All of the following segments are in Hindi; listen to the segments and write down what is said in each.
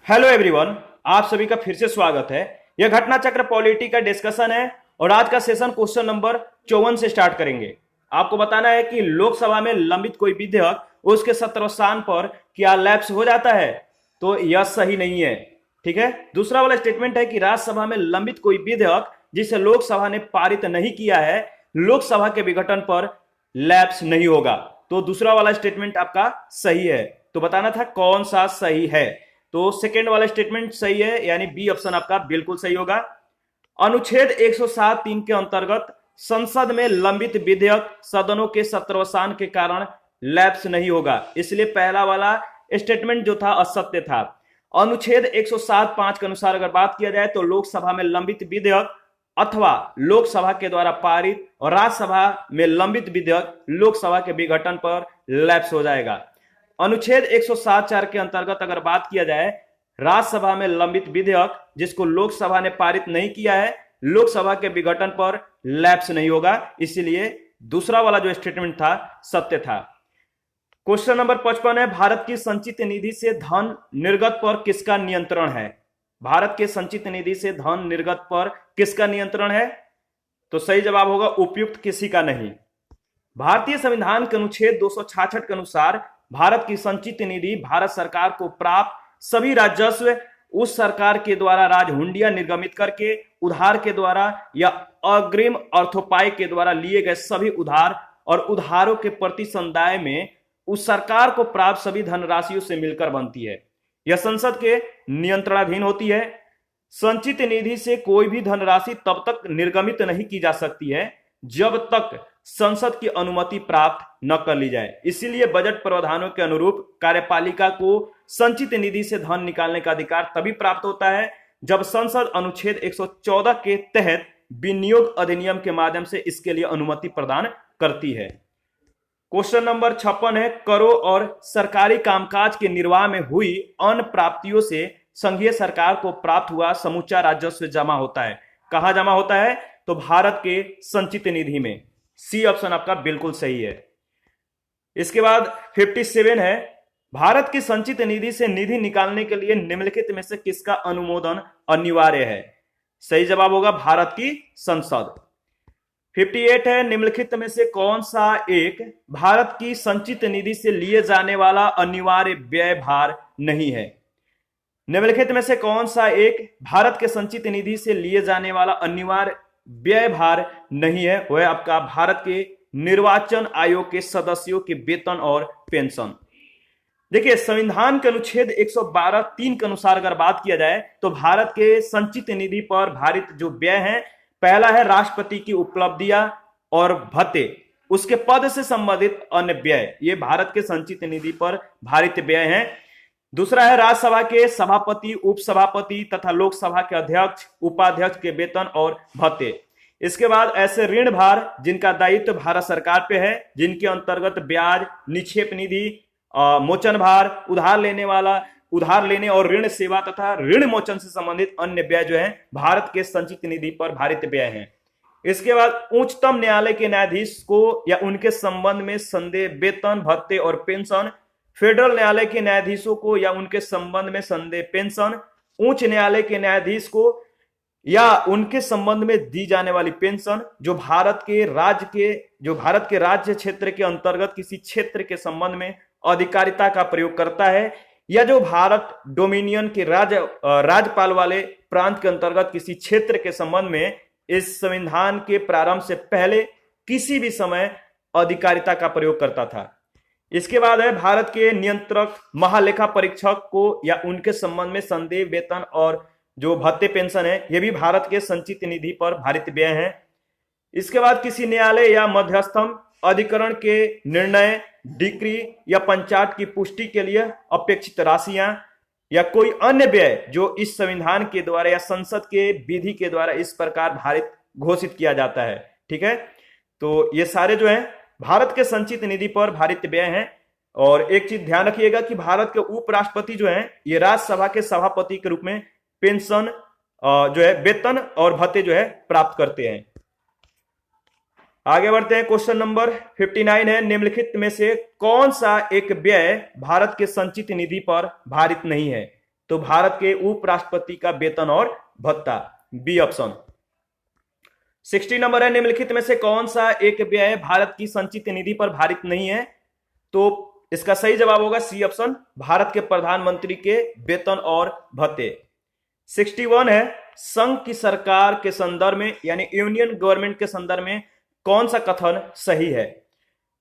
Hello everyone. आप सभी का फिर से स्वागत है। यह घटना चक्र पॉलिटी का डिस्कशन है और आज का सेशन क्वेश्चन नंबर 54 से स्टार्ट करेंगे। आपको बताना है कि लोकसभा में लंबित कोई विधेयक उसके सत्रावसान पर क्या लैप्स हो जाता है, तो यह सही नहीं है। ठीक है। दूसरा वाला स्टेटमेंट है कि राज्यसभा में लंबित कोई विधेयक जिसे लोकसभा ने पारित नहीं किया है, लोकसभा के विघटन पर लैप्स नहीं होगा। तो दूसरा वाला स्टेटमेंट आपका सही है। तो बताना था कौन सा सही है। तो सेकेंड वाला स्टेटमेंट सही है, यानी बी ऑप्शन आपका बिल्कुल सही होगा। अनुच्छेद 107(3) के अंतर्गत संसद में लंबित विधेयक सदनों के सत्रावसान के कारण लैप्स नहीं होगा, इसलिए पहला वाला स्टेटमेंट जो था असत्य था। अनुच्छेद 107(5) के अनुसार अगर बात किया जाए तो लोकसभा में लंबित विधेयक अथवा लोकसभा के द्वारा पारित और राज्यसभा में लंबित विधेयक लोकसभा के विघटन पर लैप्स हो जाएगा। अनुच्छेद 107(4) के अंतर्गत अगर बात किया जाए, राज्यसभा में लंबित विधेयक जिसको लोकसभा ने पारित नहीं किया है, लोकसभा के विघटन पर लैप्स नहीं होगा, इसीलिए दूसरा वाला जो स्टेटमेंट था सत्य था। क्वेश्चन नंबर 55 है, भारत की संचित निधि से धन निर्गत पर किसका नियंत्रण है? भारत के संचित निधि से धन निर्गत पर किसका नियंत्रण है? तो सही जवाब होगा उपयुक्त किसी का नहीं। भारतीय संविधान के अनुच्छेद 266 के अनुसार भारत की संचित निधि भारत सरकार को प्राप्त सभी राजस्व उस सरकार के द्वारा राजहुंडिया निर्गमित करके उधार के द्वारा या अग्रिम अर्थोपाय के द्वारा लिए गए सभी उधार और उधारों के प्रति समुदाय में उस सरकार को प्राप्त सभी धनराशियों से मिलकर बनती है। यह संसद के नियंत्रणाधीन होती है। संचित निधि से कोई भी धनराशि तब तक निर्गमित नहीं की जा सकती है जब तक संसद की अनुमति प्राप्त न कर ली जाए। इसीलिए बजट प्रावधानों के अनुरूप कार्यपालिका को संचित निधि से धन निकालने का अधिकार तभी प्राप्त होता है जब संसद अनुच्छेद 114 के तहत विनियोग अधिनियम के माध्यम से इसके लिए अनुमति प्रदान करती है। क्वेश्चन नंबर 56 है, करों और सरकारी कामकाज के निर्वाह में हुई अन्य प्राप्तियों से संघीय सरकार को प्राप्त हुआ समूचा राजस्व जमा होता है। कहां जमा होता है? तो भारत के संचित निधि में। सी ऑप्शन आपका बिल्कुल सही है। इसके बाद 57 है, भारत की संचित निधि से निधि निकालने के लिए निम्नलिखित में से किसका अनुमोदन अनिवार्य है? सही जवाब होगा भारत की संसद। 58 है, निम्नलिखित में से कौन सा एक भारत की संचित निधि से लिए जाने वाला अनिवार्य व्यय भार नहीं है? निम्नलिखित में से कौन सा एक भारत के संचित निधि से लिए जाने वाला अनिवार्य व्यय भार नहीं है? वह आपका भारत के निर्वाचन आयोग के सदस्यों के वेतन और पेंशन। देखिए, संविधान के अनुच्छेद 112(3) के अनुसार अगर बात किया जाए तो भारत के संचित निधि पर भारित जो व्यय है, पहला है राष्ट्रपति की उपलब्धियां और भत्ते, उसके पद से संबंधित अन्य व्यय, ये भारत के संचित निधि पर भारित व्यय हैं। दूसरा है राज्यसभा के सभापति, उपसभापति तथा लोकसभा के अध्यक्ष, उपाध्यक्ष के वेतन और भत्ते। इसके बाद ऐसे ऋण भार जिनका दायित्व भारत सरकार पे है, जिनके अंतर्गत ब्याज, निक्षेप निधि, मोचन भार, उधार लेने और ऋण सेवा तथा ऋण मोचन से संबंधित अन्य व्यय जो है भारत के संचित निधि पर भारित व्यय हैं। इसके बाद उच्चतम न्यायालय के न्यायाधीश को या उनके संबंध में संदेह वेतन, भत्ते और पेंशन, फेडरल न्यायालय के न्यायाधीशों को या उनके संबंध में संदेह पेंशन, उच्च न्यायालय के न्यायाधीश को या उनके संबंध में दी जाने वाली पेंशन, जो भारत के राज्य क्षेत्र के अंतर्गत किसी क्षेत्र के संबंध में अधिकारिता का प्रयोग करता है, या जो भारत डोमिनियन के राज्यपाल वाले प्रांत के अंतर्गत किसी क्षेत्र के संबंध में इस संविधान के प्रारंभ से पहले किसी भी समय अधिकारिता का प्रयोग करता था। इसके बाद है भारत के नियंत्रक, महालेखा परीक्षक को या उनके संबंध में संदेह वेतन और जो भत्ते पेंशन है, ये भी भारत के संचित निधि पर भारित व्यय है। इसके बाद किसी न्यायालय या मध्यस्थम अधिकरण के निर्णय, डिक्री या पंचायत की पुष्टि के लिए अपेक्षित राशियां या कोई अन्य व्यय जो इस संविधान के द्वारा या संसद के विधि के द्वारा इस प्रकार भारित घोषित किया जाता है। ठीक है, तो ये सारे जो है भारत के संचित निधि पर भारित व्यय हैं। और एक चीज ध्यान रखिएगा कि भारत के उपराष्ट्रपति जो हैं, ये राज्यसभा के सभापति के रूप में पेंशन जो है, वेतन और भत्ते जो है प्राप्त करते हैं। आगे बढ़ते हैं। क्वेश्चन नंबर 59 है, निम्नलिखित में से कौन सा एक व्यय भारत के संचित निधि पर भारित नहीं है? तो भारत के उपराष्ट्रपति का वेतन और भत्ता, बी ऑप्शन। 60 नंबर है, निम्नलिखित में से कौन सा एक व्यय भारत की संचित निधि पर भारित नहीं है? तो इसका सही जवाब होगा सी ऑप्शन, भारत के प्रधानमंत्री के वेतन और भत्ते। 61 है, संघ की सरकार के संदर्भ में यानी यूनियन गवर्नमेंट के संदर्भ में कौन सा कथन सही है?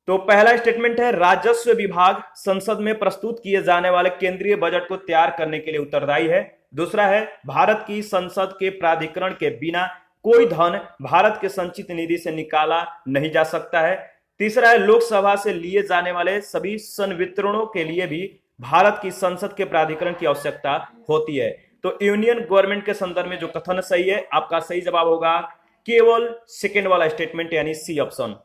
तो पहला स्टेटमेंट है, राजस्व विभाग संसद में प्रस्तुत किए जाने वाले केंद्रीय बजट को तैयार करने के लिए उत्तरदायी है। दूसरा है, भारत की संसद के प्राधिकरण के बिना कोई धन भारत के संचित निधि से निकाला नहीं जा सकता है। तीसरा है, लोकसभा से लिए जाने वाले सभी संवितरणों के लिए भी भारत की संसद के प्राधिकरण की आवश्यकता होती है। तो यूनियन गवर्नमेंट के संदर्भ में जो कथन सही है, आपका सही जवाब होगा केवल सेकेंड वाला स्टेटमेंट यानी सी ऑप्शन।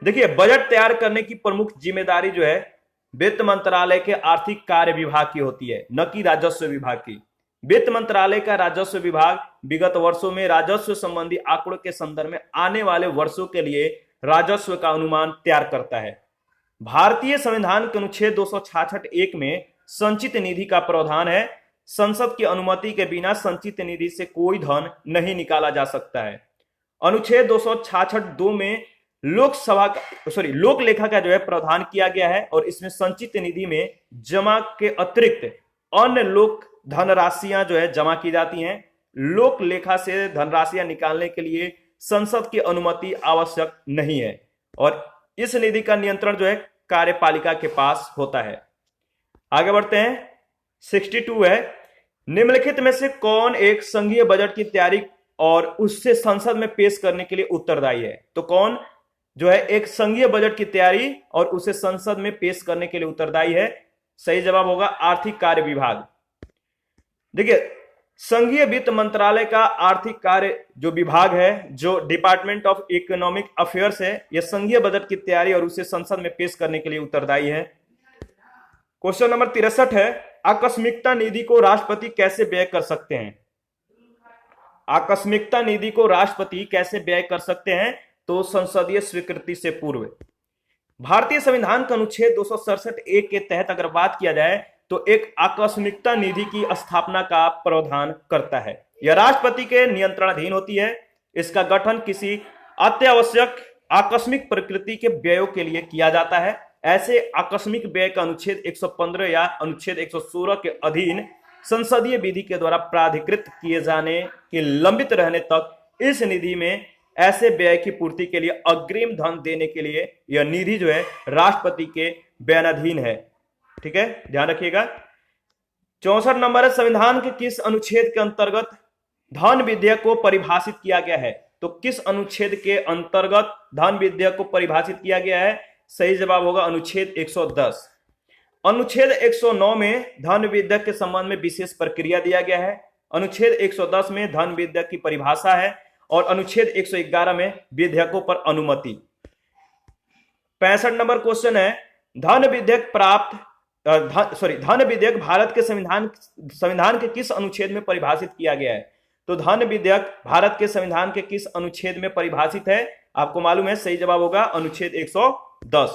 देखिए, बजट तैयार करने की प्रमुख जिम्मेदारी जो है वित्त मंत्रालय के आर्थिक कार्य विभाग की होती है, न कि राजस्व विभाग की। वित्त मंत्रालय का राजस्व विभाग विगत वर्षों में राजस्व संबंधी आंकड़ों के संदर्भ में आने वाले वर्षों के लिए राजस्व का अनुमान तैयार करता है। भारतीय संविधान के अनुच्छेद 266(1) में संचित निधि का प्रावधान है, संसद की अनुमति के बिना संचित निधि से कोई धन नहीं निकाला जा सकता है। अनुच्छेद 266(2) में लोक लेखा का जो है प्रावधान किया गया है और इसमें संचित निधि में जमा के अतिरिक्त अन्य लोक धनराशियां जो है जमा की जाती हैं। लोक लेखा से धनराशियां निकालने के लिए संसद की अनुमति आवश्यक नहीं है और इस निधि का नियंत्रण जो है कार्यपालिका के पास होता है। आगे बढ़ते हैं। 62 है, निम्नलिखित में से कौन एक संघीय बजट की तैयारी और उससे संसद में पेश करने के लिए उत्तरदायी है? तो कौन जो है एक संघीय बजट की तैयारी और उसे संसद में पेश करने के लिए उत्तरदायी है? सही जवाब होगा आर्थिक कार्य विभाग। देखिए, संघीय वित्त मंत्रालय का आर्थिक कार्य जो विभाग है, जो डिपार्टमेंट ऑफ इकोनॉमिक अफेयर्स है, यह संघीय बजट की तैयारी और उसे संसद में पेश करने के लिए उत्तरदायी है। क्वेश्चन नंबर 63 है, आकस्मिकता निधि को राष्ट्रपति कैसे व्यय कर सकते हैं? आकस्मिकता निधि को राष्ट्रपति कैसे व्यय कर सकते हैं? तो संसदीय स्वीकृति से पूर्व। भारतीय संविधान का अनुच्छेद 267(1) के तहत अगर बात किया जाए तो एक आकस्मिकता निधि की स्थापना का प्रावधान करता है। यह राष्ट्रपति के नियंत्रणाधीन होती है। इसका गठन किसी अत्यावश्यक आकस्मिक प्रकृति के व्ययों के लिए किया जाता है। ऐसे आकस्मिक व्यय का अनुच्छेद 115 या अनुच्छेद 116 के अधीन संसदीय विधि के द्वारा प्राधिकृत किए जाने के लंबित रहने तक इस निधि में ऐसे व्यय की पूर्ति के लिए अग्रिम धन देने के लिए यह निधि जो है राष्ट्रपति के व्ययनाधीन है। ठीक है, ध्यान रखिएगा। 64 नंबर है, संविधान के किस अनुच्छेद के अंतर्गत धन विधेयक को परिभाषित किया गया है? तो किस अनुच्छेद के अंतर्गत धन विधेयक को परिभाषित किया गया है? सही जवाब होगा अनुच्छेद 110। अनुच्छेद 109 में धन विधेयक के संबंध में विशेष प्रक्रिया दिया गया है। अनुच्छेद 110 में धन विधेयक की परिभाषा है और अनुच्छेद 111 में विधेयकों पर अनुमति। 65 नंबर क्वेश्चन है, धन विधेयक भारत के संविधान के किस अनुच्छेद में परिभाषित किया गया है? तो धन विधेयक भारत के संविधान के किस अनुच्छेद में परिभाषित है? आपको मालूम है, सही जवाब होगा अनुच्छेद 110।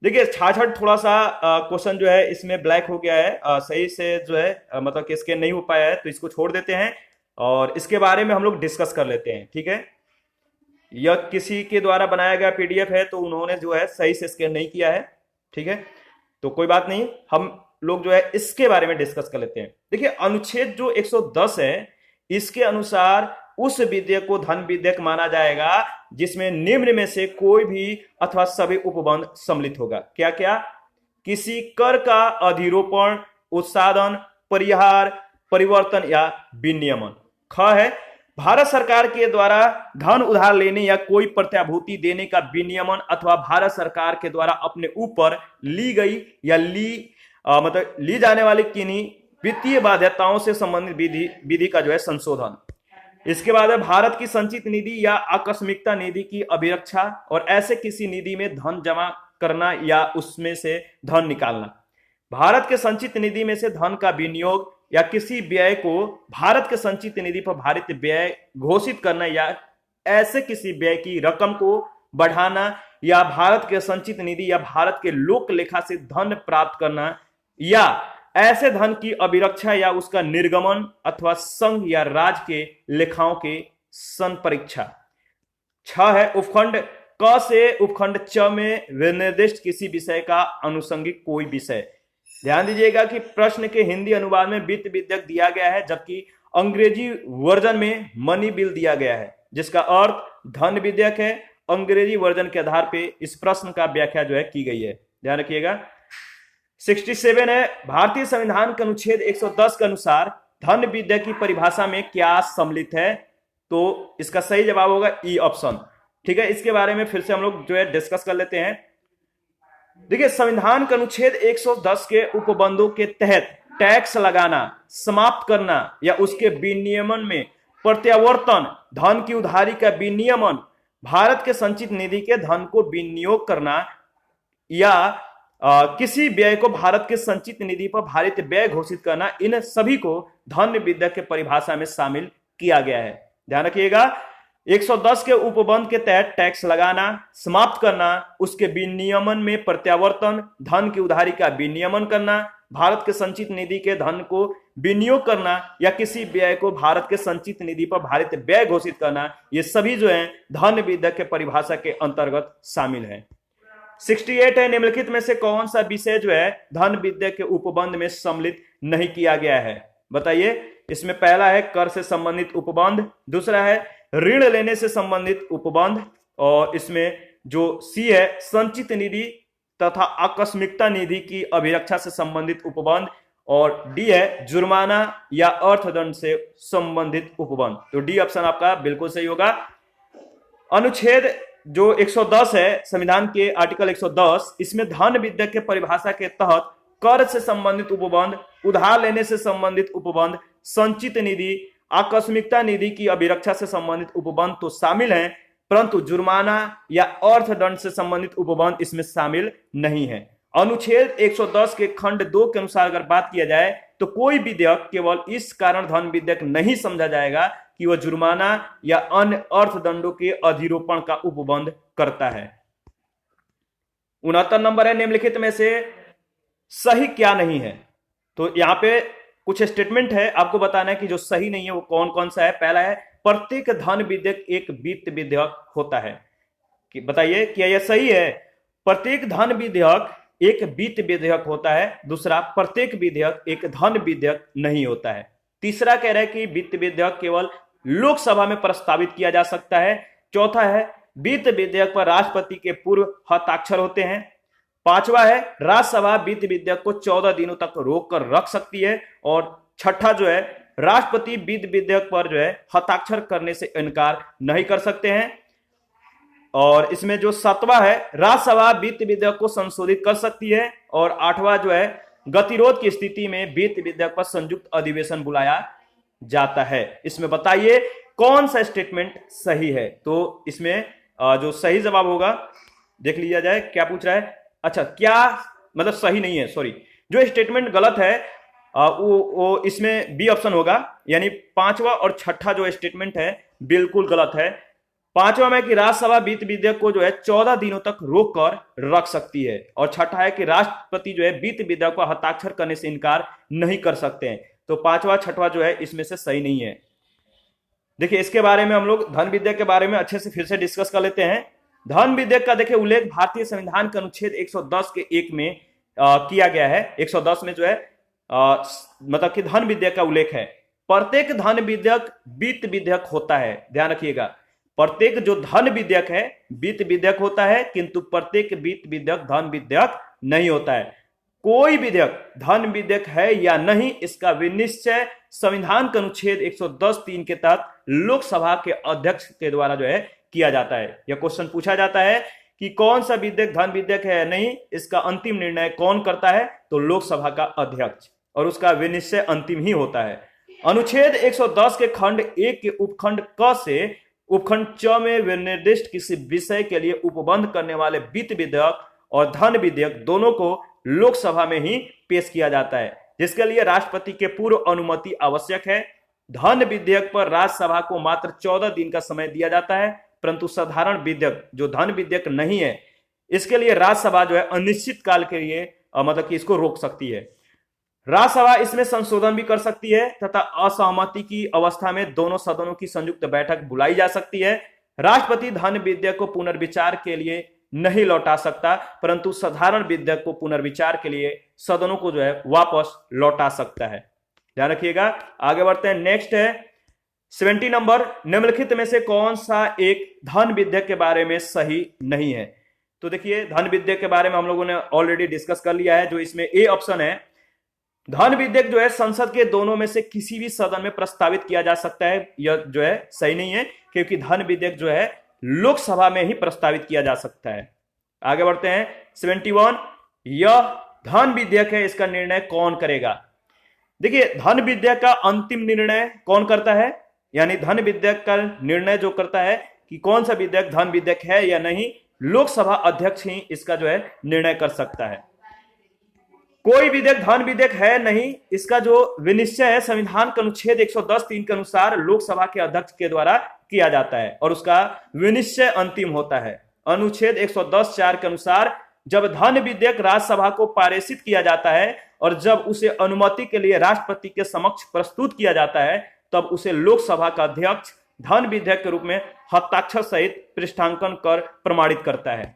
देखिए, 66 थोड़ा सा क्वेश्चन जो है इसमें ब्लैक हो गया है, सही से जो है मतलब कि स्कैन नहीं हो पाया है, तो इसको छोड़ देते हैं और इसके बारे में हम लोग डिस्कस कर लेते हैं। ठीक है, यह किसी के द्वारा बनाया गया पीडीएफ है तो उन्होंने जो है सही से स्कैन नहीं किया है। ठीक है, तो कोई बात नहीं, हम लोग जो है इसके बारे में डिस्कस कर लेते हैं। देखिए, अनुच्छेद जो 110 है इसके अनुसार उस विधेयक को धन विधेयक माना जाएगा जिसमें निम्न में से कोई भी अथवा सभी उपबंध सम्मिलित होगा। क्या क्या? किसी कर का अधिरोपण, उत्साधन, परिहार, परिवर्तन या विनियमन। ख है, भारत सरकार के द्वारा धन उधार लेने या कोई प्रत्याभूति देने का विनियमन अथवा भारत सरकार के द्वारा अपने ऊपर ली गई या ली जाने वाली किन्हीं वित्तीय बाध्यताओं से संबंधित विधि का जो है संशोधन। इसके बाद है भारत की संचित निधि या आकस्मिकता निधि की अभिरक्षा और ऐसे किसी निधि में धन जमा करना या उसमें से धन निकालना। भारत के संचित निधि में से धन का विनियोग या किसी व्यय को भारत के संचित निधि पर भारित व्यय घोषित करना या ऐसे किसी व्यय की रकम को बढ़ाना या भारत के संचित निधि या भारत के लोक लेखा से धन प्राप्त करना या ऐसे धन की अभिरक्षा या उसका निर्गमन अथवा संघ या राज्य के लेखाओं के संपरीक्षा। 6 है उपखंड क से उपखंड च में विनिर्दिष्ट किसी विषय का अनुषंगिक कोई विषय। ध्यान दीजिएगा कि प्रश्न के हिंदी अनुवाद में वित्त विधेयक दिया गया है, जबकि अंग्रेजी वर्जन में मनी बिल दिया गया है, जिसका अर्थ धन विधेयक है। अंग्रेजी वर्जन के आधार पे इस प्रश्न का व्याख्या जो है की गई है, ध्यान रखिएगा। 67 है भारतीय संविधान के अनुच्छेद 110 के अनुसार धन विधेयक की परिभाषा में क्या सम्मिलित है? तो इसका सही जवाब होगा ई ऑप्शन। ठीक है, इसके बारे में फिर से हम लोग जो है डिस्कस कर लेते हैं। देखिए, संविधान के अनुच्छेद 110 के उपबंधों के तहत टैक्स लगाना, समाप्त करना या उसके विनियमन में प्रत्यावर्तन, धन की उधारी का विनियमन, भारत के संचित निधि के धन को विनियोग करना या किसी व्यय को भारत के संचित निधि पर भारित व्यय घोषित करना, इन सभी को धन विधेयक के परिभाषा में शामिल किया गया है। ध्यान रखिएगा, 110 के उपबंध के तहत टैक्स लगाना, समाप्त करना, उसके विनियमन में प्रत्यावर्तन, धन की उधारी का विनियमन करना, भारत के संचित निधि के धन को विनियोग करना या किसी व्यय को भारत के संचित निधि पर भारित व्यय घोषित करना, ये सभी जो है धन विधेयक के परिभाषा के अंतर्गत शामिल है। 68 है निम्नलिखित में से कौन सा विषय जो है धन विधेयक के उपबंध में सम्मिलित नहीं किया गया है? बताइए। इसमें पहला है कर से संबंधित उपबंध, दूसरा है ऋण लेने से संबंधित उपबंध, और इसमें जो सी है संचित निधि तथा आकस्मिकता निधि की अभिरक्षा से संबंधित उपबंध, और डी है जुर्माना या अर्थदंड से संबंधित उपबंध। तो डी ऑप्शन आपका बिल्कुल सही होगा। अनुच्छेद जो 110 है संविधान के आर्टिकल 110, इसमें धन विधेयक के परिभाषा के तहत कर से संबंधित उपबंध, उधार लेने से संबंधित उपबंध, संचित निधि, आकस्मिकता निधि की अभिरक्षा से संबंधित उपबंध तो शामिल हैं, परंतु जुर्माना या अर्थदंड से संबंधित उपबंध इसमें शामिल नहीं है। अनुच्छेद 110 के खंड 2 के अनुसार अगर बात किया जाए तो कोई विधेयक केवल इस कारण धन विधेयक नहीं समझा जाएगा कि वह जुर्माना या अन्य अर्थदंडों के अधिरोपण का उपबंध करता है। 69 नंबर है निम्नलिखित में से सही क्या नहीं है? तो यहां पे कुछ स्टेटमेंट है, आपको बताना है कि जो सही नहीं है वो कौन कौन सा है। पहला है प्रत्येक धन विधेयक एक वित्त विधेयक होता है। कि बताइए क्या यह सही है? प्रत्येक धन विधेयक एक वित्त विधेयक होता है। दूसरा, प्रत्येक विधेयक एक धन विधेयक नहीं होता है। तीसरा कह रहा है कि वित्त विधेयक केवल लोकसभा में प्रस्तावित किया जा सकता है। चौथा है वित्त विधेयक पर राष्ट्रपति के पूर्व हस्ताक्षर होते हैं। पांचवा है राज्यसभा वित्त विधेयक को 14 दिनों तक रोक कर रख सकती है। और छठा जो है राष्ट्रपति वित्त विधेयक पर जो है हस्ताक्षर करने से इनकार नहीं कर सकते हैं। और इसमें जो 7वां है राज्यसभा वित्त विधेयक को संशोधित कर सकती है। और 8वां जो है गतिरोध की स्थिति में वित्त विधेयक पर संयुक्त अधिवेशन बुलाया जाता है। इसमें बताइए कौन सा स्टेटमेंट सही है? तो इसमें जो सही जवाब होगा देख लिया जाए क्या पूछ रहा है। अच्छा, क्या मतलब सही नहीं है, सॉरी, जो स्टेटमेंट गलत है वो इसमें बी ऑप्शन होगा, यानी 5वां और 6ठा जो स्टेटमेंट है बिल्कुल गलत है। 5वां में कि राज्यसभा वित्त विधेयक को जो है 14 दिनों तक रोक कर रख सकती है। और छठा है कि राष्ट्रपति जो है वित्त विधेयक को हस्ताक्षर करने से इनकार नहीं कर सकते हैं। तो 5वां 6वां जो है इसमें से सही नहीं है। देखिए, इसके बारे में हम लोग धन विधेयक के बारे में अच्छे से फिर से डिस्कस कर लेते हैं। धन विधेयक का देखिए उल्लेख भारतीय संविधान के अनुच्छेद 110 के 1 में किया गया है। 110 में जो है मतलब कि धन विधेयक का उल्लेख है। प्रत्येक धन विधेयक वित्त विधेयक होता है। ध्यान रखिएगा, प्रत्येक जो धन विधेयक है वित्त विधेयक होता है, किंतु प्रत्येक वित्त विधेयक धन विधेयक नहीं होता है। कोई विधेयक धन विधेयक है या नहीं, इसका विनिश्चय संविधान के अनुच्छेद 110(3) के तहत लोकसभा के अध्यक्ष के द्वारा जो है किया जाता है। यह क्वेश्चन पूछा जाता है कि कौन सा विधेयक धन विधेयक है या नहीं, इसका अंतिम निर्णय कौन करता है? तो लोकसभा का अध्यक्ष, और उसका विनिश्चय अंतिम ही होता है। अनुच्छेद 110 के खंड 1 के उपखंड क से उपखंड च में विनिर्दिष्ट किसी विषय के लिए उपबंध करने वाले वित्त विधेयक और धन विधेयक दोनों को लोकसभा में ही पेश किया जाता है, जिसके लिए राष्ट्रपति के पूर्व अनुमति आवश्यक है। धन विधेयक पर राज्यसभा को मात्र 14 दिन का समय दिया जाता है, परंतु साधारण विधेयक जो धन विधेयक नहीं है इसके लिए राज्यसभा जो है अनिश्चित काल के लिए मतलब कि इसको रोक सकती है। राज्यसभा इसमें संशोधन भी कर सकती है तथा असहमति की अवस्था में दोनों सदनों की संयुक्त बैठक बुलाई जा सकती है। राष्ट्रपति धन विधेयक को पुनर्विचार के लिए नहीं लौटा सकता, परंतु साधारण विधेयक को पुनर्विचार के लिए सदनों को जो है वापस लौटा सकता है। ध्यान रखिएगा। आगे बढ़ते हैं। नेक्स्ट है 70 नंबर, निम्नलिखित में से कौन सा एक धन विधेयक के बारे में सही नहीं है। तो देखिए, धन विधेयक के बारे में हम लोगों ने ऑलरेडी डिस्कस कर लिया है। जो इसमें ए ऑप्शन है, धन विधेयक जो है संसद के दोनों में से किसी भी सदन में प्रस्तावित किया जा सकता है, यह जो है सही नहीं है, क्योंकि धन विधेयक जो है लोकसभा में ही प्रस्तावित किया जा सकता है। आगे बढ़ते हैं 71, यह धन विधेयक है, इसका निर्णय कौन करेगा। देखिए, धन विधेयक का अंतिम निर्णय कौन करता है, यानी धन विधेयक का निर्णय जो करता है कि कौन सा विधेयक धन विधेयक है या नहीं, लोकसभा अध्यक्ष ही इसका जो है निर्णय कर सकता है। कोई विधेयक धन विधेयक है नहीं, इसका जो विनिश्चय है संविधान के अनुच्छेद 110(3) के अनुसार लोकसभा के अध्यक्ष के द्वारा किया जाता है और उसका विनिश्चय अंतिम होता है। अनुच्छेद 110(4) के अनुसार जब धन विधेयक राज्यसभा को पारित किया जाता है और जब उसे अनुमति के लिए राष्ट्रपति के समक्ष प्रस्तुत किया जाता है, तब उसे लोकसभा का अध्यक्ष धन विधेयक के रूप में हस्ताक्षर सहित पृष्ठांकन कर प्रमाणित करता है।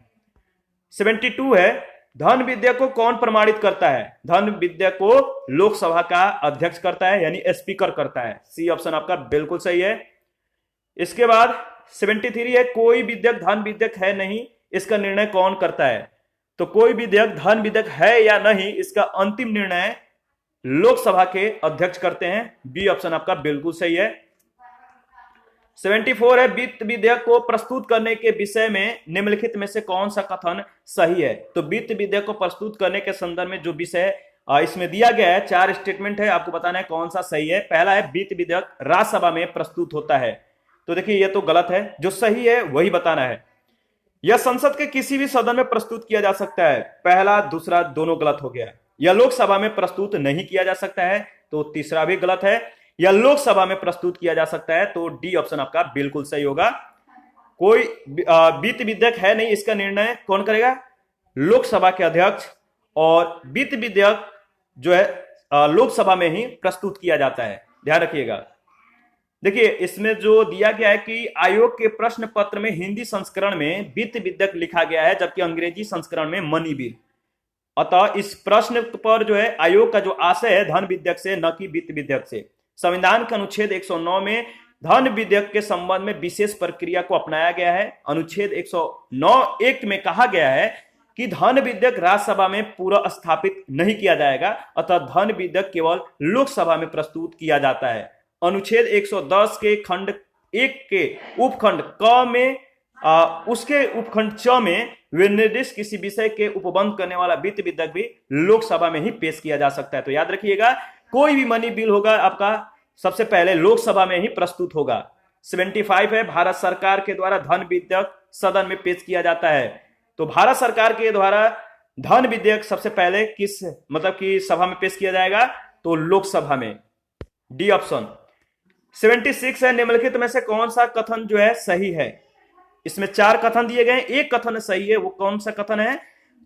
72 है, धन विधेयक को कौन प्रमाणित करता है। धन विधेयक को लोकसभा का अध्यक्ष करता है, यानी स्पीकर करता है। सी ऑप्शन आपका बिल्कुल सही है। इसके बाद 73 है, कोई विधेयक धन विधेयक है नहीं, इसका निर्णय कौन करता है। तो कोई विधेयक धन विधेयक है या नहीं, इसका अंतिम निर्णय लोकसभा के अध्यक्ष करते हैं। बी ऑप्शन आपका बिल्कुल सही है। 74 है, वित्त विधेयक को प्रस्तुत करने के विषय में निम्नलिखित में से कौन सा कथन सही है। तो वित्त विधेयक को प्रस्तुत करने के संदर्भ में जो विषय इसमें दिया गया है, 4 स्टेटमेंट है, आपको बताना है कौन सा सही है। पहला है, वित्त विधेयक राज्यसभा में प्रस्तुत होता है। तो देखिए, यह तो गलत है, जो सही है वही बताना है। यह संसद के किसी भी सदन में प्रस्तुत किया जा सकता है। पहला दूसरा दोनों गलत हो गया। यह लोकसभा में प्रस्तुत नहीं किया जा सकता है, तो तीसरा भी गलत है। या लोकसभा में प्रस्तुत किया जा सकता है, तो डी ऑप्शन आपका बिल्कुल सही होगा। कोई वित्त विधेयक है नहीं, इसका निर्णय कौन करेगा, लोकसभा के अध्यक्ष। और वित्त विधेयक जो है लोकसभा में ही प्रस्तुत किया जाता है, ध्यान रखिएगा। देखिए, इसमें जो दिया गया है कि आयोग के प्रश्न पत्र में हिंदी संस्करण में वित्त विधेयक लिखा गया है, जबकि अंग्रेजी संस्करण में मनी बिल। अतः इस प्रश्न पर जो है आयोग का जो आशय है धन विधेयक से, न कि वित्त विधेयक से। संविधान के अनुच्छेद 109 में धन विधेयक के संबंध में विशेष प्रक्रिया को अपनाया गया है। अनुच्छेद 109(1) में कहा गया है कि धन विधेयक राज्यसभा में पूरा स्थापित नहीं किया जाएगा, अतः धन विधेयक केवल लोकसभा में प्रस्तुत किया जाता है। अनुच्छेद 110 के खंड 1 के उपखंड क में उसके उपखंड च में विनिर्दिष्ट किसी विषय के उपबंध करने वाला वित्त विधेयक भी लोकसभा में ही पेश किया जा सकता है। तो याद रखिएगा, कोई भी मनी बिल होगा आपका सबसे पहले लोकसभा में ही प्रस्तुत होगा। 75 है, भारत सरकार के द्वारा धन विधेयक सदन में पेश किया जाता है। तो भारत सरकार के द्वारा धन विधेयक सबसे पहले किस मतलब कि सभा में पेश किया जाएगा, तो लोकसभा में। D option. 76 है, निम्नलिखित में से कौन सा कथन जो है सही है। इसमें 4 कथन दिए गए, एक कथन सही है। वो कौन सा कथन है,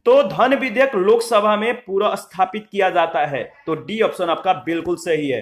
तो धन विधेयक लोकसभा में पूरा स्थापित किया जाता है। तो डी ऑप्शन आपका बिल्कुल सही है।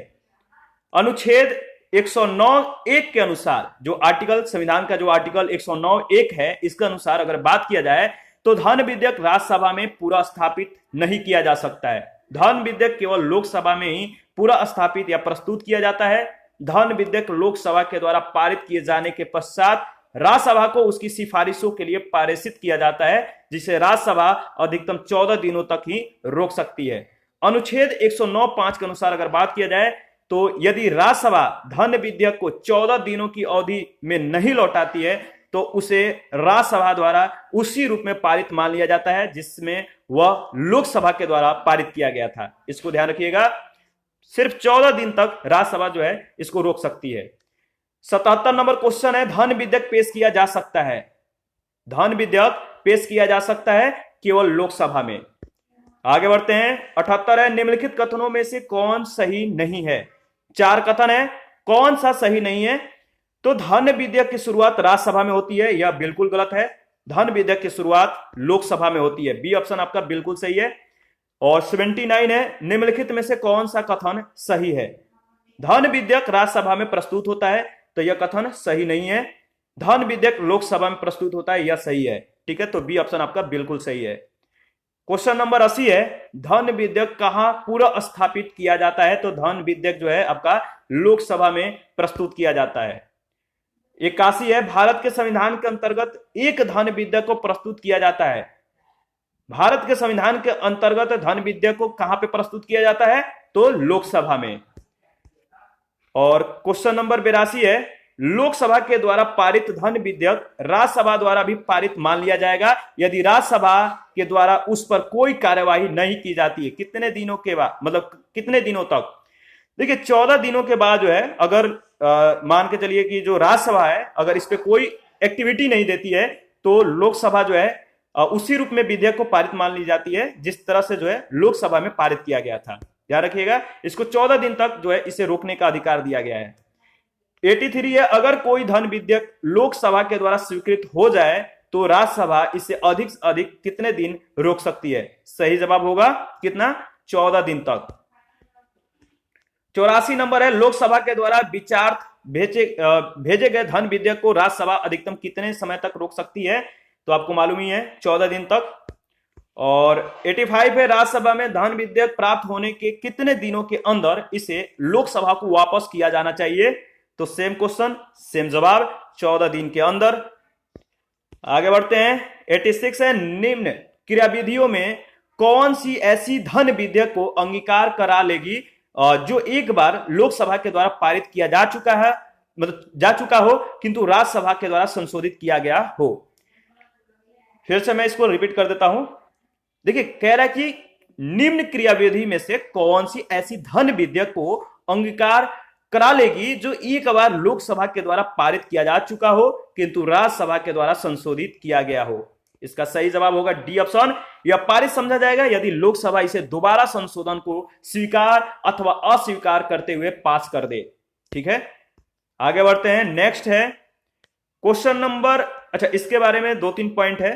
अनुच्छेद 109(1) के अनुसार जो आर्टिकल, संविधान का जो आर्टिकल 109(1) है, इसके अनुसार अगर बात किया जाए तो धन विधेयक राज्यसभा में पूरा स्थापित नहीं किया जा सकता है। धन विधेयक केवल लोकसभा में ही पूरा स्थापित या प्रस्तुत किया जाता है। धन विधेयक लोकसभा के द्वारा पारित किए जाने के पश्चात राज्यसभा को उसकी सिफारिशों के लिए पारित किया जाता है, जिसे राज्यसभा अधिकतम 14 दिनों तक ही रोक सकती है। अनुच्छेद 109(5) के अनुसार अगर बात किया जाए तो यदि राज्यसभा धन विधेयक को 14 दिनों की अवधि में नहीं लौटाती है, तो उसे राज्यसभा द्वारा उसी रूप में पारित मान लिया जाता है जिसमें वह लोकसभा के द्वारा पारित किया गया था। इसको ध्यान रखिएगा, सिर्फ 14 दिन तक राज्यसभा जो है इसको रोक सकती है। 77 नंबर क्वेश्चन है, धन विधेयक पेश किया जा सकता है। धन विधेयक पेश किया जा सकता है केवल लोकसभा में। आगे बढ़ते हैं। 78 है, निम्नलिखित कथनों में से कौन सही नहीं है। 4 कथन है, कौन सा सही नहीं है। तो धन विधेयक की शुरुआत राज्यसभा में होती है, यह बिल्कुल गलत है। धन विधेयक की शुरुआत लोकसभा में होती है। बी ऑप्शन आपका बिल्कुल सही है। और 79 है, निम्नलिखित में से कौन सा कथन सही है? धन विधेयक राज्यसभा में प्रस्तुत होता है, तो यह कथन सही नहीं है। धन विधेयक लोकसभा में प्रस्तुत होता है, यह सही है। ठीक है, तो बी ऑप्शन आपका बिल्कुल सही है। क्वेश्चन नंबर 80 है, धन विधेयक कहां पुनः स्थापित किया जाता है? तो धन विधेयक जो है आपका लोकसभा में प्रस्तुत किया जाता है। 81 है, भारत के संविधान के अंतर्गत एक धन विधेयक को प्रस्तुत किया जाता है। भारत के संविधान के अंतर्गत धन विधेयक को कहां पे प्रस्तुत किया जाता है? तो लोकसभा में। और क्वेश्चन नंबर 82 है, लोकसभा के द्वारा पारित धन विधेयक राज्यसभा द्वारा भी पारित मान लिया जाएगा यदि राज्यसभा के द्वारा उस पर कोई कार्यवाही नहीं की जाती है। कितने दिनों के बाद, मतलब कितने दिनों तक? देखिए 14 दिनों के बाद जो है, अगर मान के चलिए कि जो राज्यसभा है अगर इस पे कोई एक्टिविटी नहीं देती है तो लोकसभा जो है उसी रूप में विधेयक को पारित मान ली जाती है जिस तरह से जो है लोकसभा में पारित किया गया था। ध्यान रखिएगा, इसको 14 दिन तक जो है इसे रोकने का अधिकार दिया गया है। 83 है, अगर कोई धन विधेयक लोकसभा के द्वारा स्वीकृत हो जाए तो राज्यसभा इसे अधिक से अधिक कितने दिन रोक सकती है? सही जवाब होगा कितना? 14 दिन तक। 84 नंबर है, लोकसभा के द्वारा विचारार्थ भेजे गए धन विधेयक को राज्यसभा अधिकतम कितने समय तक रोक सकती है? तो आपको मालूम ही है 14 दिन तक। और 85 है, राज्यसभा में धन विधेयक प्राप्त होने के कितने दिनों के अंदर इसे लोकसभा को वापस किया जाना चाहिए? तो सेम क्वेश्चन सेम जवाब, 14 दिन के अंदर। आगे बढ़ते हैं। 86 है, निम्न क्रियाविधियों में कौन सी ऐसी धन विधेयक को अंगीकार करा लेगी जो एक बार लोकसभा के द्वारा पारित किया जा चुका है, मतलब जा चुका हो किंतु राज्यसभा के द्वारा संशोधित किया गया हो? फिर से मैं इसको रिपीट कर देता हूं। देखिए कह रहा है कि निम्न क्रियाविधि में से कौन सी ऐसी धन विधेयक को अंगीकार करा लेगी जो एक बार लोकसभा के द्वारा पारित किया जा चुका हो किंतु राज्यसभा के द्वारा संशोधित किया गया हो? इसका सही जवाब होगा डी ऑप्शन। यह पारित समझा जाएगा यदि लोकसभा इसे दोबारा संशोधन को स्वीकार अथवा अस्वीकार करते हुए पास कर दे। ठीक है, आगे बढ़ते हैं। नेक्स्ट है क्वेश्चन नंबर, अच्छा इसके बारे में 2-3 पॉइंट है,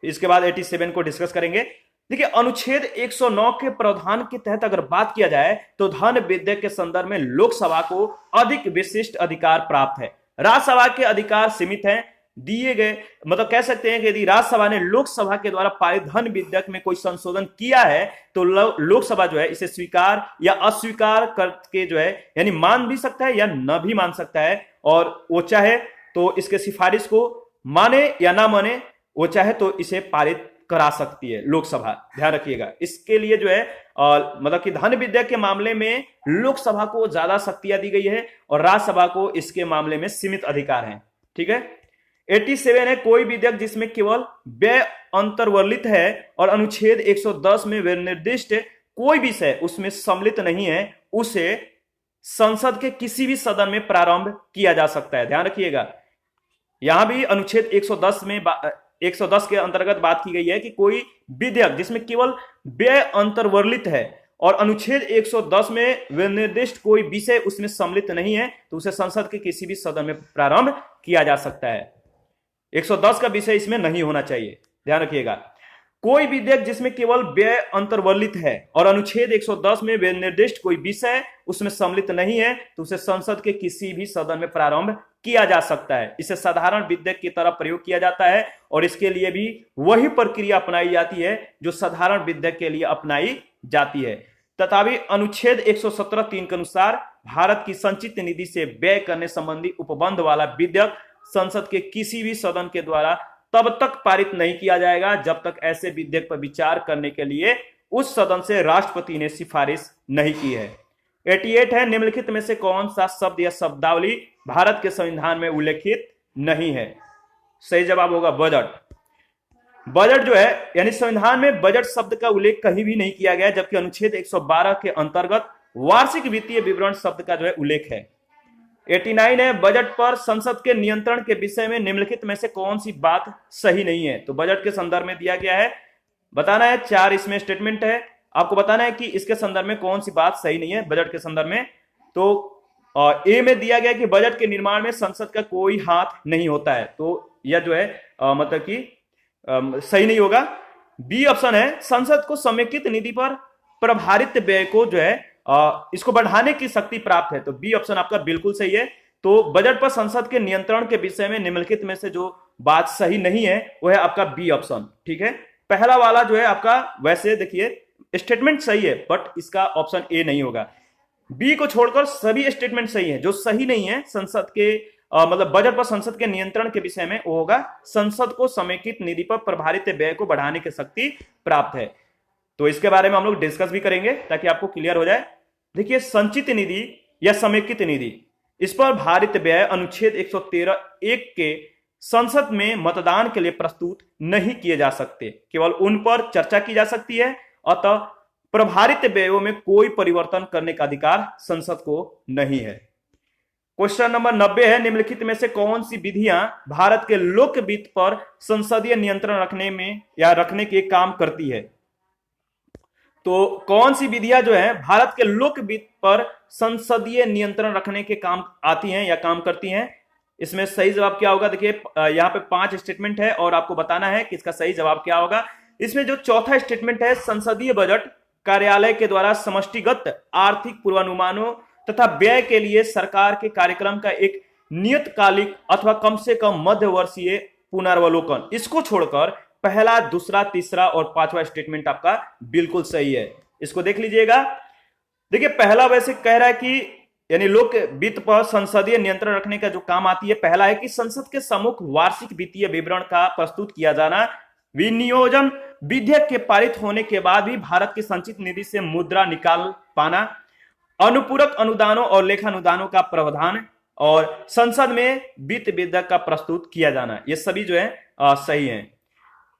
इसके बाद 87 को डिस्कस करेंगे। देखिए अनुच्छेद 109 के प्रावधान के तहत अगर बात किया जाए तो धन विधेयक के संदर्भ में लोकसभा को अधिक विशिष्ट अधिकार प्राप्त है। राज्यसभा के अधिकार सीमित हैं, दिए गए, मतलब कह सकते हैं कि यदि राज्यसभा ने लोकसभा के द्वारा पारित धन विधेयक में कोई संशोधन किया है तो लोकसभा जो है इसे स्वीकार या अस्वीकार करके जो है यानी मान भी सकता है या न भी मान सकता है, और वो चाहे तो इसके सिफारिश को माने या ना माने, वो चाहे तो इसे पारित करा सकती है लोकसभा। ध्यान रखिएगा, इसके लिए जो है मतलब कि धन विधेयक के मामले में लोकसभा को ज्यादा शक्तियां दी गई है और राज्यसभा को इसके मामले में सीमित अधिकार हैं। ठीक है। 87 है, कोई विधेयक जिसमें केवल व्यय अंतर्वर्लित है और अनुच्छेद 110 में निर्दिष्ट कोई विषय उसमें सम्मिलित नहीं है उसे संसद के किसी भी सदन में प्रारंभ किया जा सकता है। ध्यान रखिएगा, यहां भी अनुच्छेद 110 में 110 के अंतर्गत बात की गई है कि कोई विधेयक जिसमें केवल व्यय अंतर्वर्लित है और अनुच्छेद 110 में निर्दिष्ट कोई विषय उसमें सम्मिलित नहीं है तो उसे संसद के किसी भी सदन में प्रारंभ किया जा सकता है। 110 का विषय इसमें नहीं होना चाहिए, ध्यान रखिएगा। कोई विधेयक जिसमें केवल व्यय अंतर्वर्लित है और अनुच्छेद 110 में निर्दिष्ट कोई विषय उसमें सम्मिलित नहीं है तो उसे संसद के किसी भी सदन में प्रारंभ किया जा सकता है। इसे साधारण विधेयक की तरह प्रयोग किया जाता है और इसके लिए भी वही प्रक्रिया अपनाई जाती है जो साधारण विधेयक के लिए अपनाई जाती है। तथापि अनुच्छेद 117(3) के अनुसार भारत की संचित निधि से व्यय करने संबंधी उपबंध वाला विधेयक संसद के किसी भी सदन के द्वारा तब तक पारित नहीं किया जाएगा जब तक ऐसे विधेयक पर विचार करने के लिए उस सदन से राष्ट्रपति ने सिफारिश नहीं की है। 88 है, निम्नलिखित में से कौन सा शब्द या शब्दावली भारत के संविधान में उल्लेखित नहीं है? सही जवाब होगा बजट। बजट जो है यानी संविधान में बजट शब्द का उल्लेख कहीं भी नहीं किया गया, जबकि अनुच्छेद 112 के अंतर्गत वार्षिक वित्तीय विवरण शब्द का जो है उल्लेख है। 89 है, बजट पर संसद के नियंत्रण के विषय में निम्नलिखित में से कौन सी बात सही नहीं है? तो बजट के संदर्भ में दिया गया है, बताना है 4 इसमें स्टेटमेंट है, आपको बताना है कि इसके संदर्भ में कौन सी बात सही नहीं है बजट के संदर्भ में। तो ए में दिया गया कि बजट के निर्माण में संसद का कोई हाथ नहीं होता है, तो यह जो है मतलब कि सही नहीं होगा। बी ऑप्शन है संसद को समेकित निधि पर प्रभारित व्यय को जो है इसको बढ़ाने की शक्ति प्राप्त है। तो बी ऑप्शन आपका बिल्कुल सही है। तो बजट पर संसद के नियंत्रण के विषय में निम्नलिखित में से जो बात सही नहीं है वो है आपका बी ऑप्शन। ठीक है, पहला वाला जो है आपका वैसे देखिए स्टेटमेंट सही है बट इसका ऑप्शन ए नहीं होगा। बी को छोड़कर सभी स्टेटमेंट सही है। जो सही नहीं है संसद के मतलब बजट पर संसद के नियंत्रण के विषय में वो होगा संसद को समेकित निधि पर प्रभारित व्यय को बढ़ाने की शक्ति प्राप्त है। तो इसके बारे में हम लोग डिस्कस भी करेंगे ताकि आपको क्लियर हो जाए। देखिए संचित निधि या समेकित निधि, इस पर भारित व्यय अनुच्छेद 113(1) के संसद में मतदान के लिए प्रस्तुत नहीं किए जा सकते, केवल उन पर चर्चा की जा सकती है। अतः प्रभारित व्ययों में कोई परिवर्तन करने का अधिकार संसद को नहीं है। क्वेश्चन नंबर 90 है निम्नलिखित में से कौन सी विधियां भारत के लोक वित्त पर संसदीय नियंत्रण रखने में या रखने के काम करती है। तो कौन सी विधियां जो है भारत के लोक वित्त पर संसदीय नियंत्रण रखने के काम आती हैं या काम करती हैं। इसमें सही जवाब क्या होगा, देखिए यहाँ पे 5 स्टेटमेंट है और आपको बताना है कि इसका सही जवाब क्या होगा। इसमें जो चौथा स्टेटमेंट है संसदीय बजट कार्यालय के द्वारा समष्टिगत आर्थिक पूर्वानुमानों तथा व्यय के लिए सरकार के कार्यक्रम का एक नियतकालिक अथवा कम से कम मध्यवर्षीय पुनर्वलोकन, इसको छोड़कर पहला, दूसरा, तीसरा और पांचवा स्टेटमेंट आपका बिल्कुल सही है। इसको देख लीजिएगा। देखिए पहला वैसे कह रहा है कि यानी लोक वित्त पर संसदीय नियंत्रण रखने का जो काम आती है, पहला है कि संसद के सम्मुख वार्षिक वित्तीय विवरण का प्रस्तुत किया जाना, विनियोजन विधेयक के पारित होने के बाद भी भारत की संचित निधि से मुद्रा निकाल पाना, अनुपूरक अनुदानों और लेखानुदानों का प्रावधान और संसद में वित्त विधेयक का प्रस्तुत किया जाना, ये सभी जो है सही है।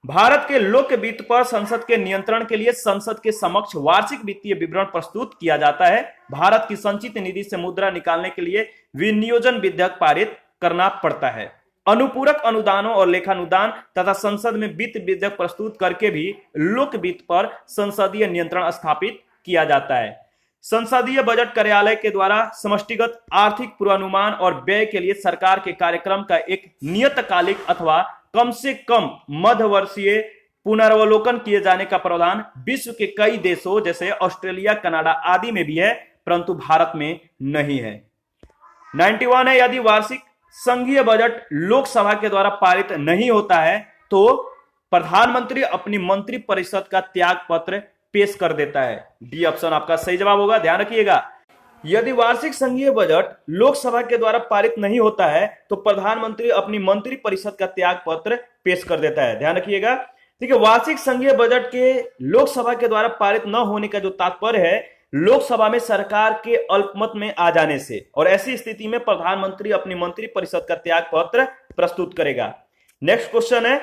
भारत के लोक वित्त पर संसद के नियंत्रण के लिए संसद के समक्ष वार्षिक वित्तीय विवरण प्रस्तुत किया जाता है। भारत की संचित निधि से मुद्रा निकालने के लिए विनियोजन विधेयक पारित करना पड़ता है। अनुपूरक अनुदानों और लेखानुदान तथा संसद में वित्त विधेयक प्रस्तुत करके भी लोक वित्त पर संसदीय नियंत्रण स्थापित किया जाता है। संसदीय बजट कार्यालय के द्वारा समष्टिगत आर्थिक पूर्वानुमान और व्यय के लिए सरकार के कार्यक्रम का एक नियतकालिक अथवा कम से कम मध्यवर्षीय पुनर्वलोकन किए जाने का प्रावधान विश्व के कई देशों जैसे ऑस्ट्रेलिया, कनाडा आदि में भी है, परंतु भारत में नहीं है। 91 है यदि वार्षिक संघीय बजट लोकसभा के द्वारा पारित नहीं होता है तो प्रधानमंत्री अपनी मंत्री परिषद का त्याग पत्र पेश कर देता है। डी ऑप्शन आपका सही जवाब होगा, ध्यान रखिएगा। यदि वार्षिक संघीय बजट लोकसभा के द्वारा पारित नहीं होता है तो प्रधानमंत्री अपनी मंत्री परिषद का त्याग पत्र पेश कर देता है, ध्यान रखिएगा। ठीक है, वार्षिक संघीय बजट के लोकसभा के द्वारा पारित न होने का जो तात्पर्य है लोकसभा में सरकार के अल्पमत में आ जाने से, और ऐसी स्थिति में प्रधानमंत्री अपनी मंत्री परिषद का त्याग पत्र प्रस्तुत करेगा। नेक्स्ट क्वेश्चन है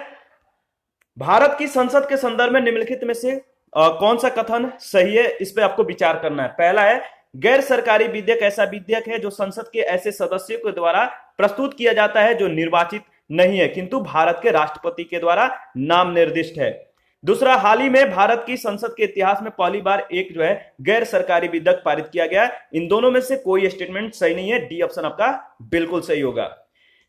भारत की संसद के संदर्भ में निम्नलिखित में से कौन सा कथन सही है, इस पे आपको विचार करना है। पहला है गैर सरकारी विधेयक ऐसा विधेयक है जो संसद के ऐसे सदस्यों के द्वारा प्रस्तुत किया जाता है जो निर्वाचित नहीं है किंतु भारत के राष्ट्रपति के द्वारा नाम निर्दिष्ट है। दूसरा, हाल ही में भारत की संसद के इतिहास में पहली बार एक जो है गैर सरकारी विधेयक पारित किया गया। इन दोनों में से कोई स्टेटमेंट सही नहीं है, डी ऑप्शन आपका बिल्कुल सही होगा।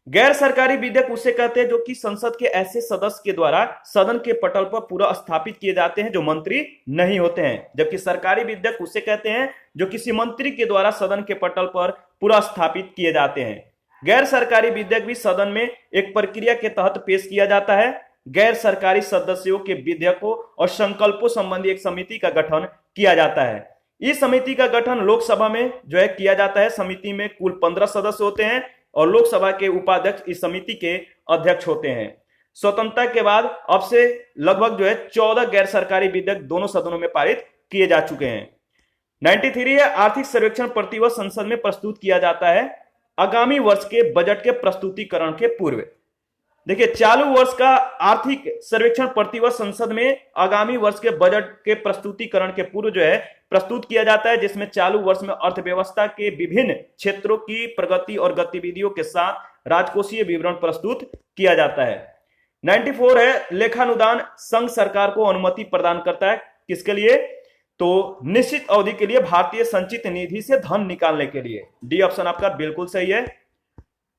गैर सरकारी विधेयक उसे कहते हैं जो कि संसद के ऐसे सदस्य के द्वारा सदन के पटल पर पूरा स्थापित किए जाते हैं जो मंत्री नहीं होते हैं, जबकि सरकारी विधेयक उसे कहते हैं जो किसी मंत्री के द्वारा सदन के पटल पर पूरा स्थापित किए जाते हैं। गैर सरकारी विधेयक भी सदन में एक प्रक्रिया के तहत पेश किया जाता है। गैर सरकारी सदस्यों के विधेयकों और संकल्पों संबंधी एक समिति का गठन किया जाता है। इस समिति का गठन लोकसभा में जो है किया जाता है। समिति में कुल 15 सदस्य होते हैं और लोकसभा के उपाध्यक्ष इस समिति के अध्यक्ष होते हैं। स्वतंत्रता के बाद अब से लगभग जो है 14 गैर सरकारी विधेयक दोनों सदनों में पारित किए जा चुके हैं। 93 है आर्थिक सर्वेक्षण प्रतिवर्ष संसद में प्रस्तुत किया जाता है आगामी वर्ष के बजट के प्रस्तुतिकरण के पूर्व। देखिए चालू वर्ष का आर्थिक सर्वेक्षण प्रतिवर्ष संसद में आगामी वर्ष के बजट के प्रस्तुतिकरण के पूर्व जो है प्रस्तुत किया जाता है, जिसमें चालू वर्ष में अर्थव्यवस्था के विभिन्न क्षेत्रों की प्रगति और गतिविधियों के साथ राजकोषीय विवरण प्रस्तुत किया जाता है। 94 है लेखानुदान संघ सरकार को अनुमति प्रदान करता है किसके लिए, तो निश्चित अवधि के लिए भारतीय संचित निधि से धन निकालने के लिए। डी ऑप्शन आपका बिल्कुल सही है।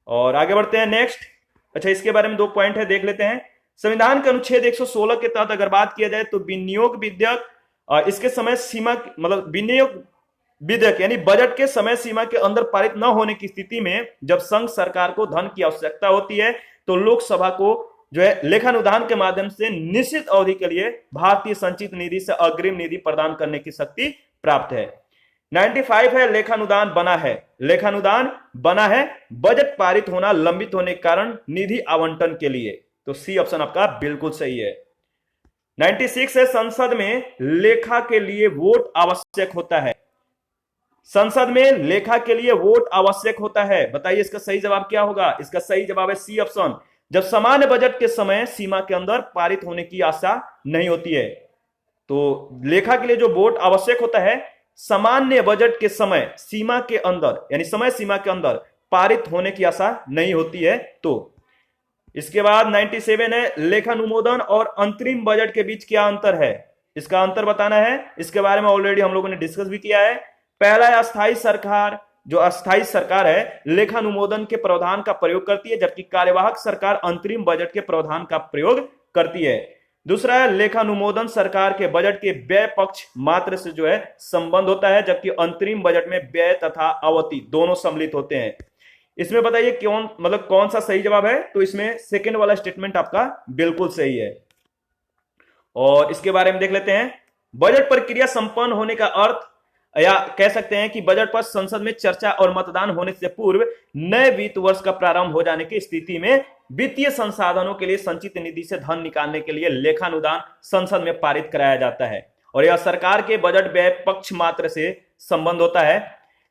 और आगे बढ़ते हैं नेक्स्ट। अच्छा, इसके बारे में 2 पॉइंट है, देख लेते हैं। संविधान के अनुच्छेद 116 के तहत अगर बात किया जाए तो विनियोग विधेयक इसके समय सीमा मतलब विनियोग विधेयक यानी बजट के समय सीमा के अंदर पारित न होने की स्थिति में जब संघ सरकार को धन की आवश्यकता होती है तो लोकसभा को जो है लेखानुदान के माध्यम से निश्चित अवधि के लिए भारतीय संचित निधि से अग्रिम निधि प्रदान करने की शक्ति प्राप्त है। 95 है लेखानुदान बना है। लेखानुदान बना है बजट पारित होना लंबित होने के कारण निधि आवंटन के लिए, तो सी ऑप्शन आपका बिल्कुल सही है। 96 है संसद में लेखा के लिए वोट आवश्यक होता है। संसद में लेखा के लिए वोट आवश्यक होता है, बताइए इसका सही जवाब क्या होगा। इसका सही जवाब है सी ऑप्शन, जब सामान्य बजट के समय सीमा के अंदर पारित होने की आशा नहीं होती है। तो लेखा के लिए जो वोट आवश्यक होता है सामान्य बजट के समय सीमा के अंदर यानी समय सीमा के अंदर पारित होने की आशा नहीं होती है। तो इसके बाद 97 है लेखानुमोदन और अंतरिम बजट के बीच क्या अंतर है, इसका अंतर बताना है। इसके बारे में ऑलरेडी हम लोगों ने डिस्कस भी किया है। पहला है अस्थायी सरकार, जो अस्थायी सरकार है लेखानुमोदन के प्रावधान का प्रयोग करती है जबकि कार्यवाहक सरकार अंतरिम बजट के प्रावधान का प्रयोग करती है। दूसरा है लेखानुमोदन सरकार के बजट के व्यय पक्ष मात्र से जो है संबंध होता है जबकि अंतरिम बजट में व्यय तथा आवती दोनों सम्मिलित होते हैं। इसमें बताइए कौन सा सही जवाब है, तो इसमें सेकंड वाला स्टेटमेंट आपका बिल्कुल सही है। और इसके बारे में देख लेते हैं। बजट प्रक्रिया संपन्न होने का अर्थ या कह सकते हैं कि बजट पर संसद में चर्चा और मतदान होने से पूर्व नए वित्त वर्ष का प्रारंभ हो जाने की स्थिति में वित्तीय संसाधनों के लिए संचित निधि से धन निकालने के लिए लेखानुदान संसद में पारित कराया जाता है और यह सरकार के बजट व्यय पक्ष मात्र से संबंध होता है।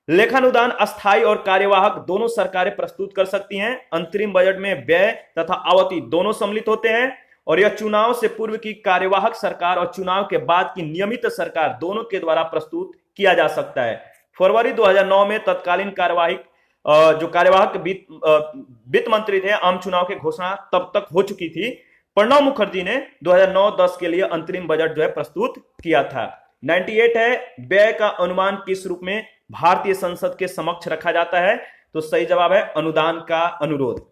लेखानुदान अस्थायी और कार्यवाहक दोनों सरकारें प्रस्तुत कर सकती हैं। अंतरिम बजट में व्यय तथा आवती दोनों सम्मिलित होते हैं और यह चुनाव से पूर्व की कार्यवाहक सरकार और चुनाव के बाद की नियमित सरकार दोनों के द्वारा प्रस्तुत किया जा सकता है। फरवरी 2009 में तत्कालीन जो कार्यवाहक वित्त मंत्री थे आम चुनाव की घोषणा तब तक हो चुकी थी। प्रणब मुखर्जी ने 2009-10 के लिए अंतरिम बजट जो है प्रस्तुत किया था। 98 है व्यय का अनुमान किस रूप में भारतीय संसद के समक्ष रखा जाता है, तो सही जवाब है अनुदान का अनुरोध।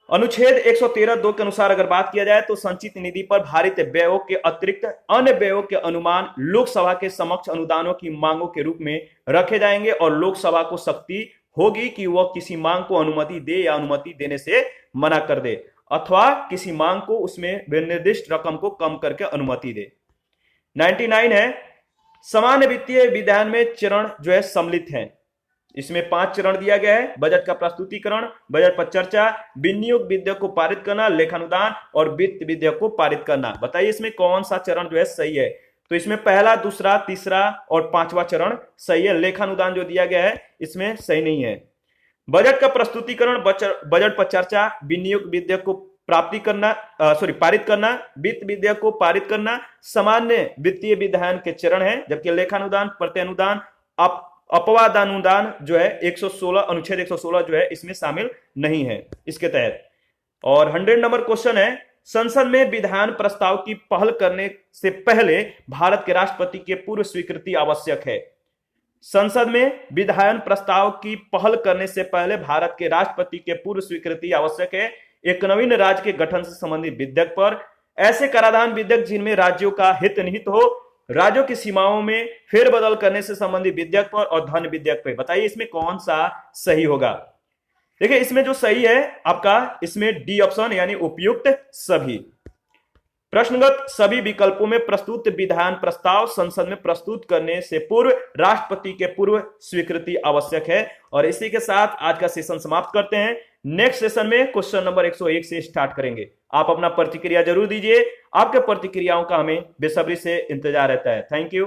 अनुच्छेद 113(2) के अनुसार अगर बात किया जाए तो संचित निधि पर भारित व्ययों के अतिरिक्त अन्य व्ययों के अनुमान लोकसभा के समक्ष अनुदानों की मांगों के रूप में रखे जाएंगे और लोकसभा को शक्ति होगी कि वह किसी मांग को अनुमति दे या अनुमति देने से मना कर दे अथवा किसी मांग को उसमें निर्दिष्ट रकम को कम करके अनुमति दे। 99 है सामान्य वित्तीय विधान में चरण जो है सम्मिलित हैं। इसमें 5 चरण दिया गया है। बजट का प्रस्तुतिकरण, बजट पर चर्चा, विनियोग विधेयक को पारित करना, लेखानुदान और वित्त विधेयक को पारित करना। बताइए इसमें कौन सा चरण जो है सही है, तो इसमें पहला, दूसरा, तीसरा और 5वां चरण सही है। लेखानुदान जो दिया गया है इसमें सही नहीं है। बजट का प्रस्तुतिकरण, बजट पर चर्चा, विनियोग विधेयक को पारित करना, वित्त विधेयक को पारित करना सामान्य वित्तीय विधान के चरण है जबकि लेखानुदान, प्रत्यनुदान, अपवादानुदान जो है 116 अनुच्छेद 116 जो है इसमें शामिल नहीं है इसके तहत। और 100 नंबर क्वेश्चन है संसद में विधान प्रस्ताव की पहल करने से पहले भारत के राष्ट्रपति के पूर्व स्वीकृति आवश्यक है। संसद में विधान प्रस्ताव की पहल करने से पहले भारत के राष्ट्रपति के पूर्व स्वीकृति आवश्यक है। एक नवीन राज्य के गठन से संबंधित विधेयक पर, ऐसे कराधान विधेयक जिनमें राज्यों का हित निहित हो, राज्यों की सीमाओं में फेरबदल करने से संबंधित विधेयक पर और धन विधेयक पर। बताइए इसमें कौन सा सही होगा। देखिए इसमें जो सही है आपका इसमें डी ऑप्शन यानी उपयुक्त सभी। प्रश्नगत सभी विकल्पों में प्रस्तुत विधान प्रस्ताव संसद में प्रस्तुत करने से पूर्व राष्ट्रपति के पूर्व स्वीकृति आवश्यक है। और इसी के साथ आज का सेशन समाप्त करते हैं। नेक्स्ट सेशन में क्वेश्चन नंबर 101 से स्टार्ट करेंगे। आप अपना प्रतिक्रिया जरूर दीजिए। आपके प्रतिक्रियाओं का हमें बेसब्री से इंतजार रहता है। Thank you.